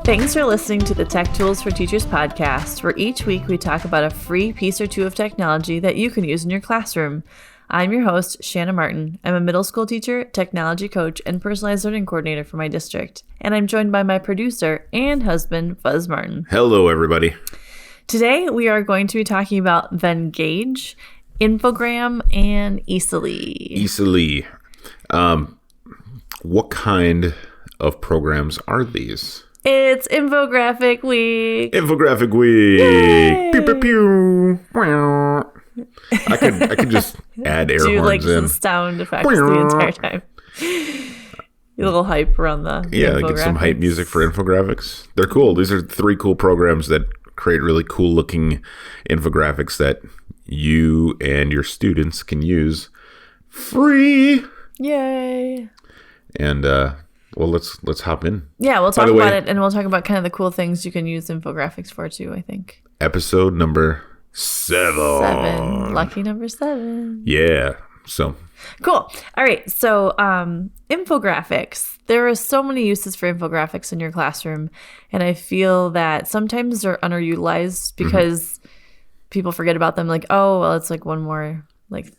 Thanks for listening to the Tech Tools for Teachers podcast, where each week we talk about a free piece or two of technology that you can use in your classroom. I'm your host, Shanna Martin. I'm a middle school teacher, technology coach, and personalized learning coordinator for my district. And I'm joined by my producer and husband, Fuzz Martin. Hello, everybody. Today, we are going to be talking about VENNGAGE, Infogram, and Easily. What kind of programs are these? It's Infographic Week. Infographic Week. Yay! Pew, pew, pew. I could just add air Do horns like in. some sound effects the entire time. A little hype around the Get some hype music for infographics. They're cool. These are 3 cool programs that create really cool looking infographics that you and your students can use free. Yay. And well, let's hop in. Yeah, we'll talk about it, and we'll talk about kind of the cool things you can use infographics for too, I think. Episode number 7. Lucky number 7. Yeah. So cool. All right. So infographics. There are so many uses for infographics in your classroom, and I feel that sometimes they're underutilized because people forget about them. Like, oh, well, it's like one more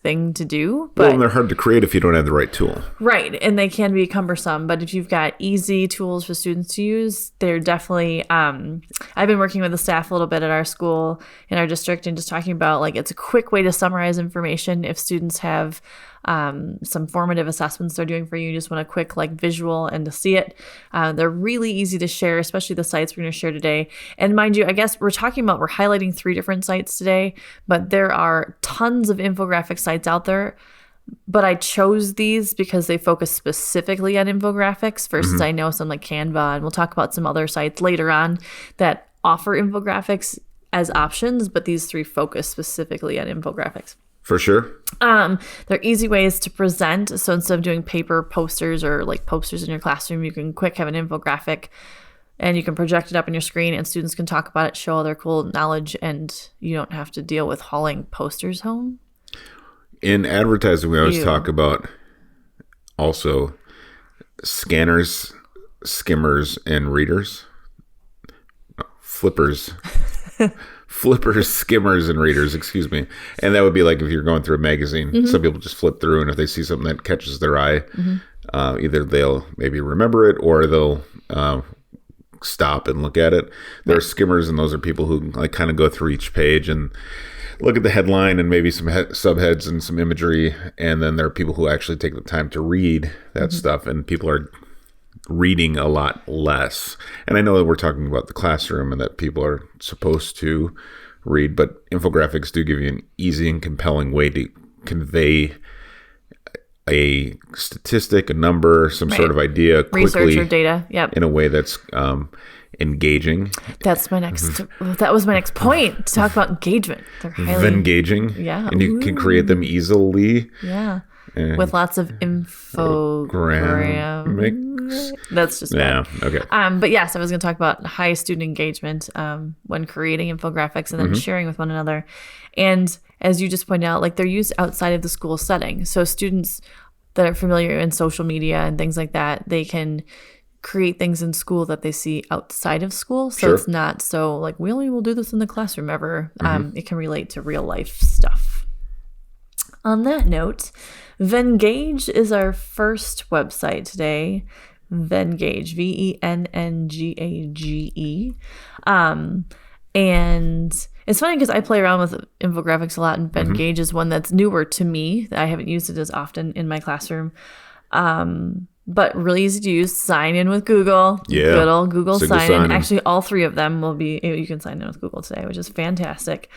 thing to do. But and they're hard to create if you don't have the right tool. Right. And they can be cumbersome. But if you've got easy tools for students to use, they're definitely I've been working with the staff a little bit at our school in our district and just talking about it's a quick way to summarize information if students have some formative assessments they're doing for you. You just want a quick visual and to see it. They're really easy to share, especially the sites we're going to share today. And mind you, I guess we're highlighting 3 different sites today, but there are tons of infographic sites out there. But I chose these because they focus specifically on infographics versus I know some like Canva, and we'll talk about some other sites later on that offer infographics as options, but these 3 focus specifically on infographics. For sure. They're easy ways to present. So instead of doing paper posters or posters in your classroom, you can have an infographic and you can project it up on your screen and students can talk about it, show all their cool knowledge, and you don't have to deal with hauling posters home. In advertising, we always talk about also scanners, skimmers, and readers. Flippers, skimmers, and readers, excuse me. And that would be like if you're going through a magazine. Some people just flip through, and if they see something that catches their eye, either they'll maybe remember it or they'll stop and look at it. There are skimmers, and those are people who kind of go through each page and look at the headline and maybe some subheads and some imagery. And then there are people who actually take the time to read that stuff, and people are reading a lot less. And I know that we're talking about the classroom and that people are supposed to read, but infographics do give you an easy and compelling way to convey a statistic, a number, some sort of idea quickly, research or data, in a way that's engaging. That's my next. That was my next point, to talk about engagement. They're highly engaging. Yeah, and you can create them easily. Yeah. With lots of infographics. That's just bad. Okay. But yes, I was going to talk about high student engagement when creating infographics and then sharing with one another. And as you just pointed out, they're used outside of the school setting. So students that are familiar in social media and things like that, they can create things in school that they see outside of school. So it's not so we only will do this in the classroom ever. It can relate to real life stuff. On that note, VENNGAGE is our first website today. VENNGAGE, VENNGAGE. And it's funny because I play around with infographics a lot, and VENNGAGE is one that's newer to me. I haven't used it as often in my classroom. But really easy to use. Sign in with Google. Yeah. Good old Google sign in. Actually, all 3 of them will be, you can sign in with Google today, which is fantastic.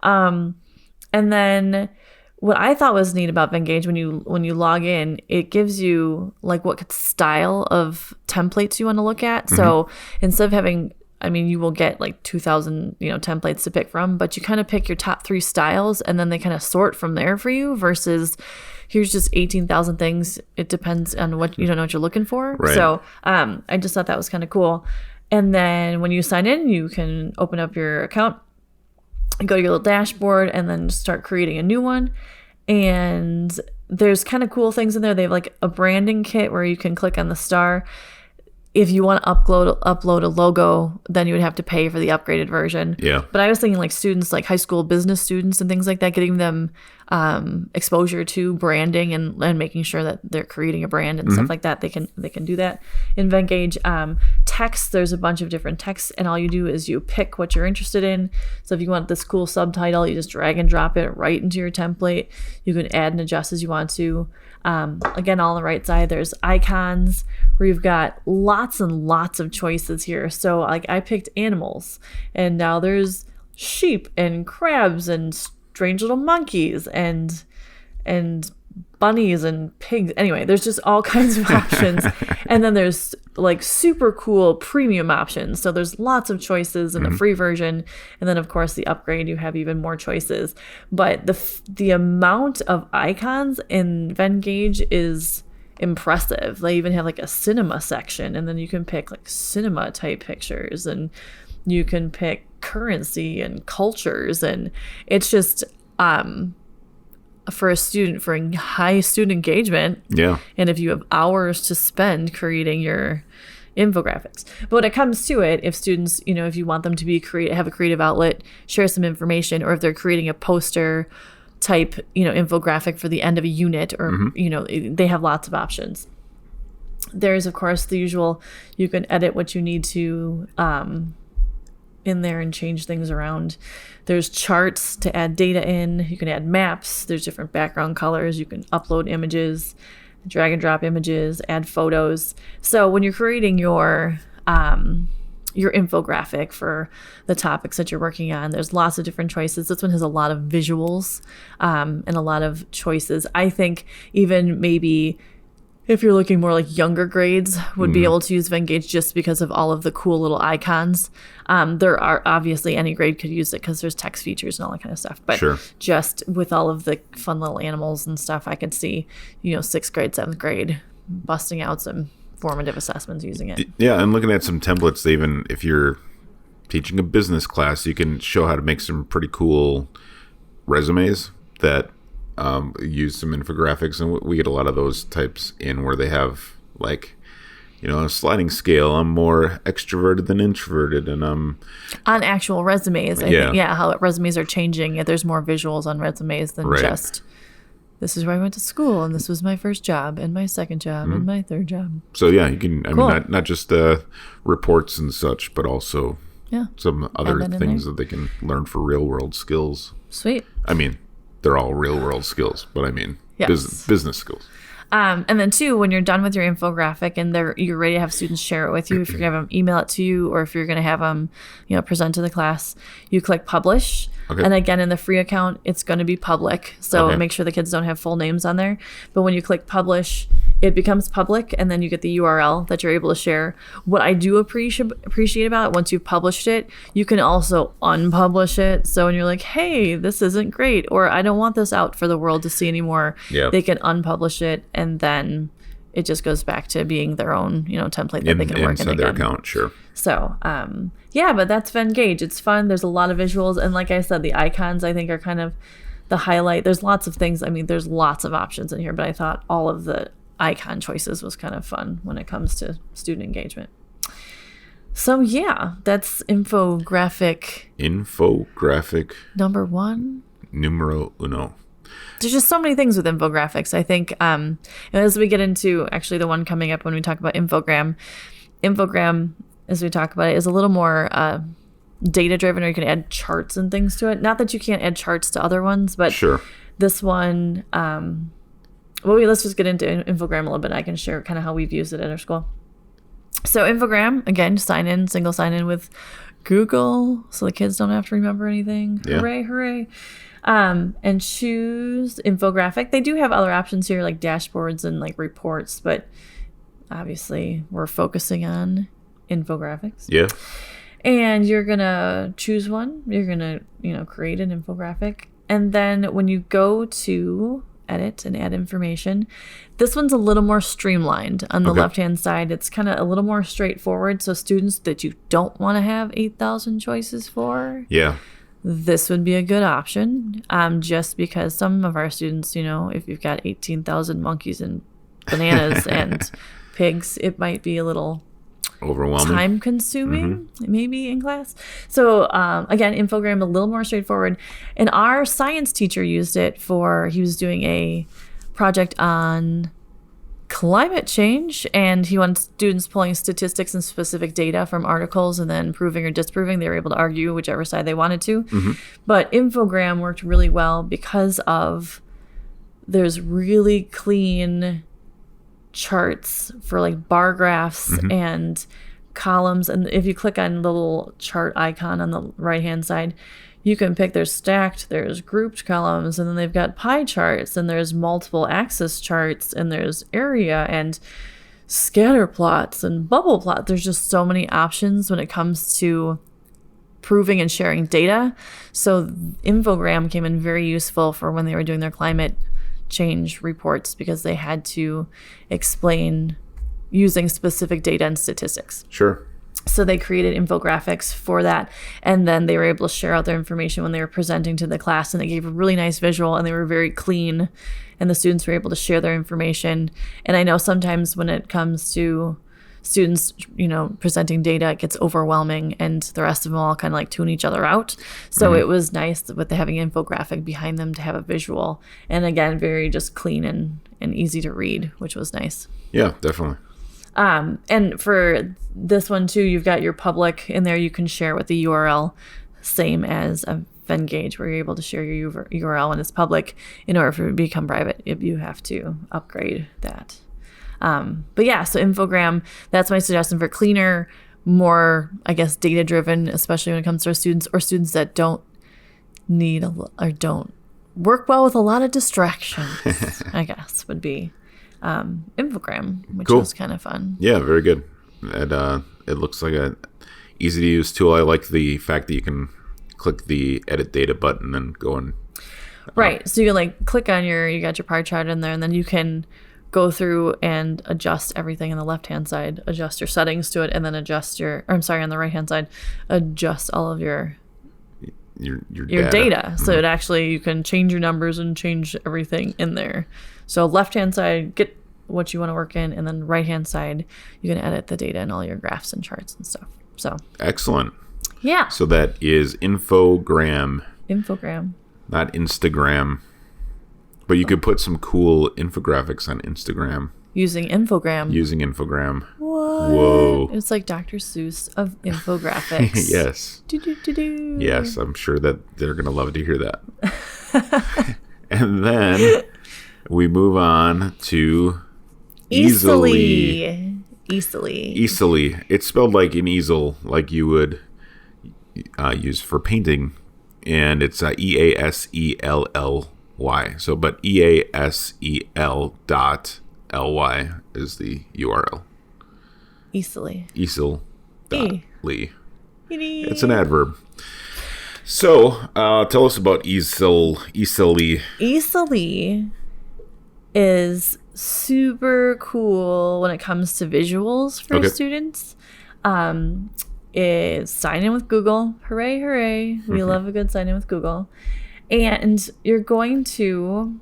And then what I thought was neat about VENNGAGE, when you log in, it gives you what style of templates you want to look at. So instead of having, you will get 2,000 templates to pick from, but you kind of pick your top 3 styles, and then they kind of sort from there for you. Versus here's just 18,000 things. It depends on what you don't know what you're looking for. Right. So I just thought that was kind of cool. And then when you sign in, you can open up your account, go to your little dashboard, and then start creating a new one. And there's kind of cool things in there. They have a branding kit where you can click on the star. if you want to upload a logo, then you would have to pay for the upgraded version. Yeah. But I was thinking like students, like high school business students and things like that, getting them exposure to branding and making sure that they're creating a brand and stuff like that. They can do that in VENNGAGE. Text, there's a bunch of different texts, and all you do is you pick what you're interested in. So if you want this cool subtitle, you just drag and drop it right into your template. You can add and adjust as you want to. Again, on the right side, there's icons where you've got lots and lots of choices here. So like I picked animals, and now there's sheep and crabs and strange little monkeys and bunnies and pigs. Anyway, there's just all kinds of options. And then there's like super cool premium options. So there's lots of choices in a free version. And then of course the upgrade, you have even more choices. But the amount of icons in VENNGAGE is impressive. They even have like a cinema section, and then you can pick like cinema type pictures, and you can pick currency and cultures, and it's just for a student, for high student engagement. Yeah. And if you have hours to spend creating your infographics. But when it comes to it, if students, if you want them to be have a creative outlet, share some information, or if they're creating a poster type, infographic for the end of a unit, or, they have lots of options. There's, of course, the usual, you can edit what you need to in there and change things around. There's charts to add data in. You can add maps. There's different background colors. You can upload images, drag and drop images, add photos. So when you're creating your infographic for the topics that you're working on, there's lots of different choices. This one has a lot of visuals and a lot of choices. I think even maybe if you're looking more like younger grades would be able to use VENNGAGE just because of all of the cool little icons. There are obviously any grade could use it because there's text features and all that kind of stuff. But just with all of the fun little animals and stuff, I could see, 6th grade, 7th grade busting out some formative assessments using it. Yeah, and looking at some templates, even if you're teaching a business class, you can show how to make some pretty cool resumes that use some infographics, and we get a lot of those types in where they have like, a sliding scale. I'm more extroverted than introverted, and on actual resumes. I think, how resumes are changing. There's more visuals on resumes than just this is where I went to school, and this was my first job, and my second job, and my third job. So yeah, you can. I mean, not just reports and such, but also some other things that they can learn for real world skills. Sweet. I mean, they're all real world skills, but I mean, business skills. And then too, when you're done with your infographic and you're ready to have students share it with you, if you're going to have them email it to you, or if you're going to have them, present to the class, you click publish. Okay. And again, in the free account, it's going to be public. So make sure the kids don't have full names on there. But when you click publish, it becomes public, and then you get the URL that you're able to share. What I do appreciate about it, once you've published it, you can also unpublish it. So when you're like, hey, this isn't great, or I don't want this out for the world to see anymore, they can unpublish it, and then it just goes back to being their own, template that they can work in again. Their account, sure. So, but that's VENNGAGE. It's fun. There's a lot of visuals, and like I said, the icons I think are kind of the highlight. There's lots of things. I mean, there's lots of options in here, but I thought all of the icon choices was kind of fun when it comes to student engagement. So that's infographic number 1, numero uno. There's just so many things with infographics. I think as we get into actually the one coming up when we talk about Infogram, as we talk about it, is a little more data driven, or you can add charts and things to it. Not that you can't add charts to other ones, but this one let's just get into Infogram a little bit. I can share kind of how we've used it at our school. So Infogram, again, single sign in with Google, so the kids don't have to remember anything. Yeah. Hooray. And choose infographic. They do have other options here like dashboards and like reports, but obviously we're focusing on infographics. Yeah. And you're going to choose one. You're going to, create an infographic. And then when you go to edit and add information, this one's a little more streamlined. On the left-hand side, it's kind of a little more straightforward. So students that you don't want to have 8,000 choices for, this would be a good option. Just because some of our students, if you've got 18,000 monkeys and bananas and pigs, it might be a little overwhelming, time consuming, maybe in class. So again, Infogram a little more straightforward. And our science teacher used it he was doing a project on climate change, and he wanted students pulling statistics and specific data from articles and then proving or disproving. They were able to argue whichever side they wanted to. But Infogram worked really well because there's really clean charts for like bar graphs and columns. And if you click on the little chart icon on the right hand side, you can pick there's stacked, there's grouped columns, and then they've got pie charts, and there's multiple axis charts, and there's area and scatter plots and bubble plots. There's just so many options when it comes to proving and sharing data. So Infogram came in very useful for when they were doing their climate change reports, because they had to explain using specific data and statistics. Sure. So they created infographics for that, and then they were able to share out their information when they were presenting to the class, and they gave a really nice visual, and they were very clean, and the students were able to share their information. And I know sometimes when it comes to students, presenting data, it gets overwhelming, and the rest of them all kind of like tune each other out. So it was nice with having an infographic behind them to have a visual, and again, very just clean and easy to read, which was nice. Yeah, definitely. And for this one too, you've got your public in there. You can share with the URL, same as a VENNGAGE, where you're able to share your URL when it's public. In order for it to become private, you have to upgrade that. But yeah, so Infogram, that's my suggestion for cleaner, more, I guess, data-driven, especially when it comes to our students or students that don't need or don't work well with a lot of distractions, I guess, would be Infogram, which was kind of fun. Yeah, very good. It looks like a easy to use tool. I like the fact that you can click the edit data button and go and right. So you can like click on you got your pie chart in there, and then you can go through and adjust everything on the left hand side, adjust your settings to it, and then on the right hand side, adjust all of your data. So it actually, you can change your numbers and change everything in there. So left hand side, get what you want to work in, and then right hand side, you can edit the data and all your graphs and charts and stuff. So excellent. Yeah. So that is Infogram, not Instagram. But you could put some cool infographics on Instagram. Using Infogram. What? Whoa. It's like Dr. Seuss of infographics. Yes. Yes, I'm sure that they're going to love to hear that. And then we move on to Easily. It's spelled like an easel, like you would use for painting. And it's EASELLY. So, but EASEL.ly is the URL. Easily. Easel.ly. It's an adverb. So, tell us about Easily. Easily is super cool when it comes to visuals for students. Is sign in with Google. Hooray, hooray. We love a good sign in with Google. And you're going to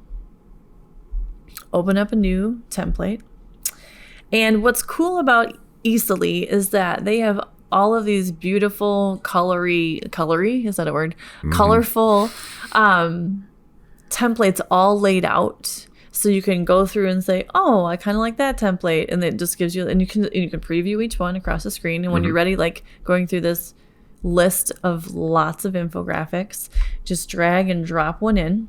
open up a new template. And what's cool about Easily is that they have all of these beautiful colory, is that a word? Colorful templates all laid out. So you can go through and say, oh, I kind of like that template. And it just gives you, and you can preview each one across the screen. And when you're ready, like going through this list of lots of infographics, just drag and drop one in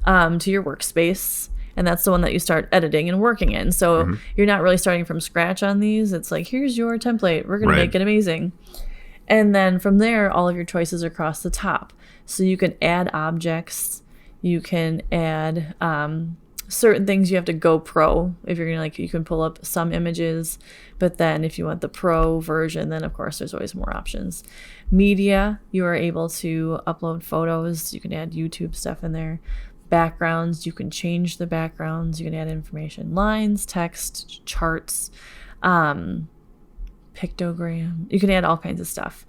to your workspace, and that's the one that you start editing and working in. So you're not really starting from scratch on these. It's like, here's your template, we're gonna make it amazing. And then from there, all of your choices are across the top. So you can add objects, you can add certain things. You have to go pro if you're gonna, you can pull up some images, but then if you want the pro version, then of course there's always more options. Media, you are able to upload photos, you can add YouTube stuff in there. Backgrounds, you can change the backgrounds, you can add information, lines, text, charts, pictogram, you can add all kinds of stuff.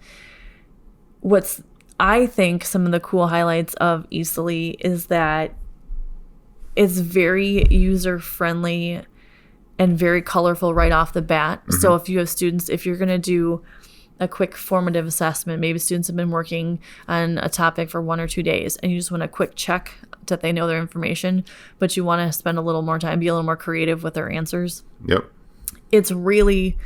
What's, I think, some of the cool highlights of Easily is that it's very user friendly and very colorful right off the bat. So if you have students, if you're going to do a quick formative assessment, maybe students have been working on a topic for 1 or 2 days and you just want a quick check that they know their information, but you want to spend a little more time, be a little more creative with their answers. Yep. It's really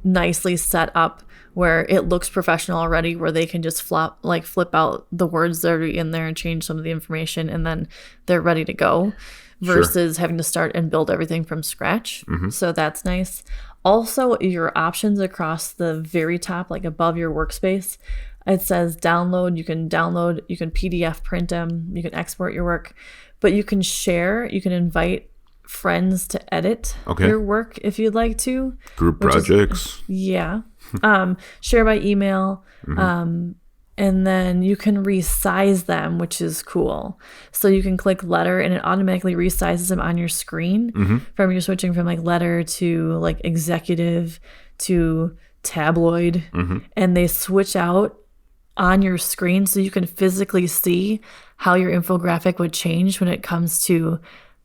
nicely set up where it looks professional already, where they can just flip out the words that are in there and change some of the information, and then they're ready to go, versus having to start and build everything from scratch. So that's nice. Also, your options across the very top, like above your workspace, it says download. You can PDF print them, you can export your work, but you can share, you can invite friends to edit your work if you'd like to. Group projects. Share by email. And then you can resize them, which is cool. So you can click letter and it automatically resizes them on your screen. From you're switching from like letter to like executive to tabloid. And they switch out on your screen so you can physically see how your infographic would change when it comes to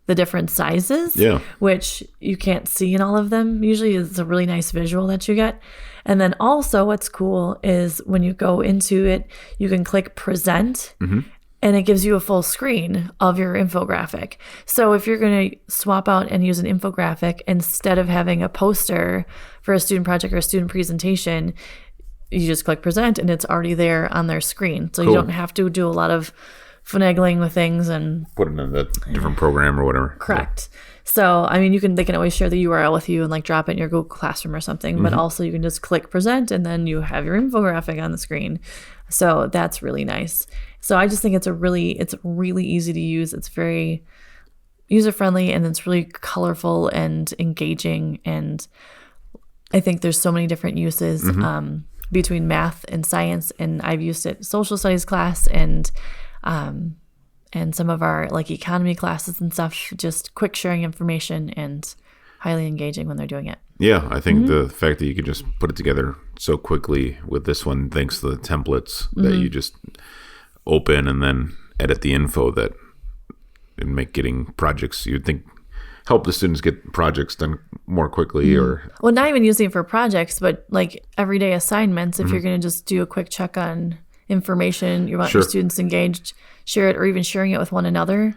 the different sizes, which you can't see in all of them. Usually it's a really nice visual that you get. And then also what's cool is when you go into it, you can click present and it gives you a full screen of your infographic. So if you're going to swap out and use an infographic instead of having a poster for a student project or a student presentation, you just click present and it's already there on their screen. So you don't have to do a lot of finagling with things and put it in a different program or whatever. Correct. So, I mean, they can always share the URL with you and like drop it in your Google Classroom or something, but also you can just click present and then you have your infographic on the screen. So that's really nice. So I just think it's really easy to use. It's very user-friendly and it's really colorful and engaging. And I think there's so many different uses between math and science. And I've used it social studies class and some of our like economy classes and stuff, just quick sharing information and highly engaging when they're doing it. Yeah, I think the fact that you could just put it together so quickly with this one, thanks to the templates that you just open and then edit the info that and make getting projects, you'd think help the students get projects done more quickly or... Well, not even using it for projects, but like everyday assignments, if you're going to just do a quick check on information, you want your students engaged, share it, or even sharing it with one another.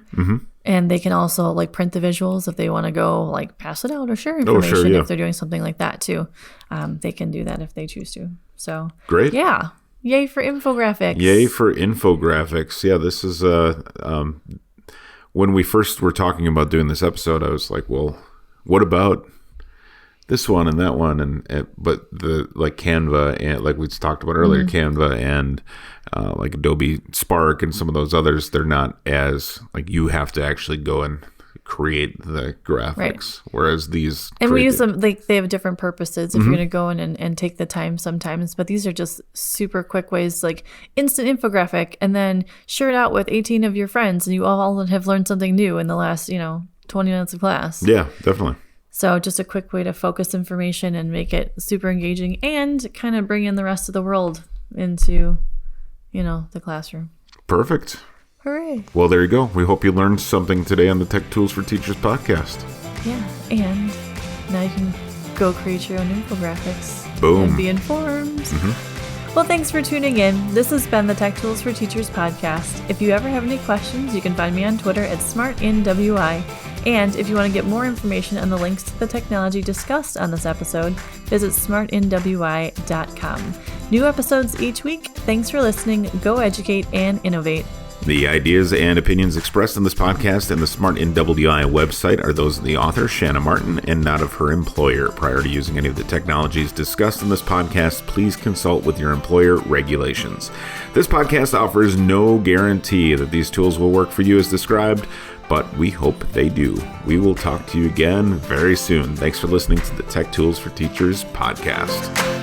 And they can also like print the visuals if they want to go like pass it out or share information if they're doing something like that too. They can do that if they choose to. So great. Yeah. Yay for infographics. Yay for infographics. Yeah, this is when we first were talking about doing this episode, I was like, well, what about this one and that one, and but the like Canva and like we talked about earlier, Canva and like Adobe Spark and some of those others, they're not as like you have to actually go and create the graphics, whereas these we use them like they have different purposes if you're going to go in and take the time sometimes, but these are just super quick ways, like instant infographic and then share it out with 18 of your friends and you all have learned something new in the last 20 minutes of class. Yeah, definitely. So just a quick way to focus information and make it super engaging and kind of bring in the rest of the world into, the classroom. Perfect. Hooray. Well, there you go. We hope you learned something today on the Tech Tools for Teachers podcast. Yeah, and now you can go create your own infographics. Boom. And be informed. Well, thanks for tuning in. This has been the Tech Tools for Teachers podcast. If you ever have any questions, you can find me on Twitter at SmartInWI. And if you want to get more information on the links to the technology discussed on this episode, visit smartinwi.com. New episodes each week. Thanks for listening. Go educate and innovate. The ideas and opinions expressed in this podcast and the Smart NWI website are those of the author, Shanna Martin, and not of her employer. Prior to using any of the technologies discussed in this podcast, please consult with your employer regulations. This podcast offers no guarantee that these tools will work for you as described, but we hope they do. We will talk to you again very soon. Thanks for listening to the Tech Tools for Teachers podcast.